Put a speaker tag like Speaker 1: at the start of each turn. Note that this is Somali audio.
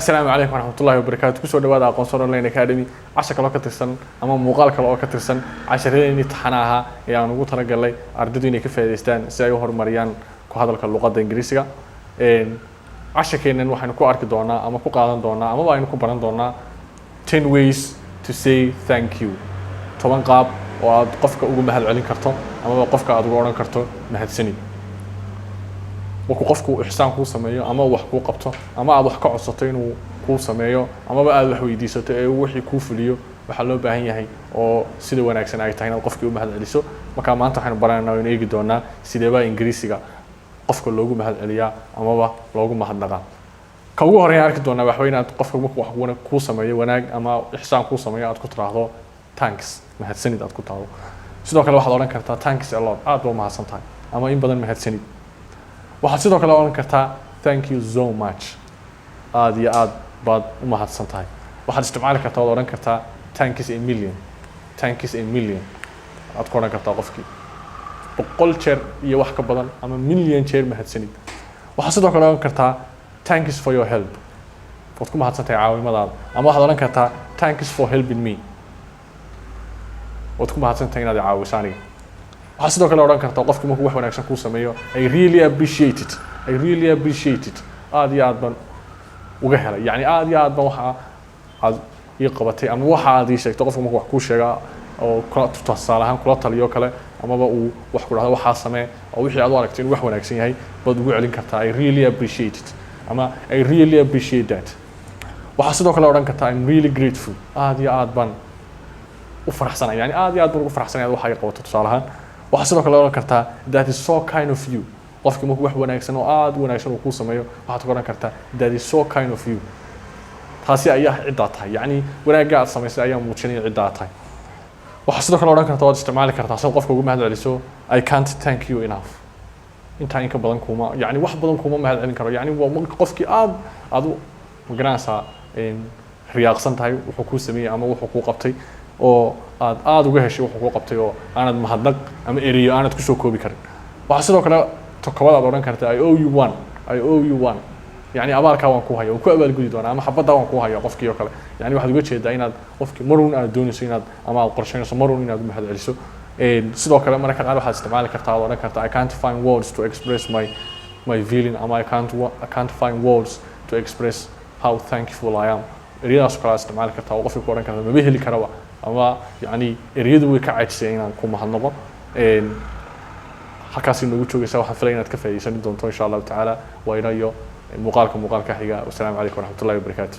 Speaker 1: السلام عليكم ورحمة الله وبركاته. كسر دواد أقنصر أونلاين أكاديمي 10 كلا كترسن أما مقال كلا كترسن 10 امتحانها يعني نقول ترى قال لي أردديني كيف يستان سيهور مريان كهذا اللغة الإنجليزية 10 كينن وحنا كو أرك دونا أما كو قادن دونا أما باين كو بران دونا 10 ways to say thank you طبعا قاب وقفك أقول مهل علين كرتون أما قفك أدوران كرتون مهل سني وكو قفكو إحسان كو سميو أما وح كو قبطو أما أد وح كعصتين كو سميو أما بقى وح ويديسته أي وحي كو فليو waxa loo baahan yahay oo sida wanaagsan ay tahay in qofkii u mahad celiso marka maanta waxaan baranaynaa in eegi doonaa sideeba Ingiriisiga qofka loogu mahad celiyaa ama loogu mahadnaqaa ka ugu horeeya arki doonaa wax weyn aad qofka wax ku sameeyo wanaag ama ihsaan ku sameeyo aad ku tiraahdo thanks mahadsanid aad ku taado sidoo kale waxaad oran kartaa thanks a lot aad baa mahadsan tahay ama in badan mahadsanid waxaad sidoo kale oran kartaa thank you so much aad iyo aad baad u mahadsan tahay waxaad isticmaali kartaa oran kartaa thanks a million aad ku oran kartaa qofkii boqol jeer iyo wax ka badan ama million jeer mahadsanid waxaad sidoo kale oran kartaa thanks for your help waad ku mahadsan tahay caawimadaada ama waxaad oran kartaa thanks for helping me waad ku mahadsan tahay inaad caawiso aniga waxaad sidoo kale oran kartaa qofkii markuu wax wanaagsan ku sameeyo I really appreciate it aad iyo aad baan uga helay yani aad iyo aad baan waxa aad qabatay ama waxa aad sheegtay qofka markuu wax ku sheega oo kala tusaalahan kula taliyo kale ama uu wax ku dhahdo waxa samee oo wixii aad u aragtay in wax wanaagsan yahay baad ugu celin kartaa I really appreciate it ama I really appreciate that waxa sidoo kale oran kartaa I'm really grateful aad iyo aad baan u faraxsanahay yani aad iyo aad baan ugu faraxsanahay waxa ay qabato tusaalahan waxa sidoo kale oran kartaa that is so kind of you qofkii markuu wax wanaagsan oo aad wanaagsan uu ku sameeyo waxaad ku oran kartaa that is so kind of you taasi ayaa cidda tahay yani wanaaga aad sameysay ayaa muujinaya cidda tahay waxa sidoo kale oran kartaa waad isticmaali kartaa soo qofka ugu mahad celiso I can't thank you enough inta in ka badan kuma yani wax badan kuma mahad celin karo yani waa qofkii aad u garanaysa in riyaaqsan tahay wuxuu ku sameeyay ama wuxuu ku qabtay oo aad uga heshay wuxuu ku qabtay oo aanad mahadnaq ama eriyo aanad ku soo koobi karin waxa sidoo kale tokobada aad oran kartaa I owe you one يعني أبارك وان كوهاي وكأبال جديد وأنا أما حبض وان كوهاي قفكي وكله يعني واحد يقول شيء داينا قفكي مرون أدوني سيناد أما القرشين مرون إناد بهذا الجلسة صدق كلام أنا كان على واحد استعمال كرتا وأنا كرتا I can't find words to express my feeling أما I can't find words to express how thankful I am إريد أشكر استعمال كرتا وقفك وأنا كرتا ما بيهلي كروا أما يعني إريد ويكعد سينا كم هالنظام حكاسي إنه وجهه يسوي حفلين كفاية يسند دون إن شاء الله تعالى وإلى مقالك حقيقة والسلام عليكم ورحمة الله وبركاته.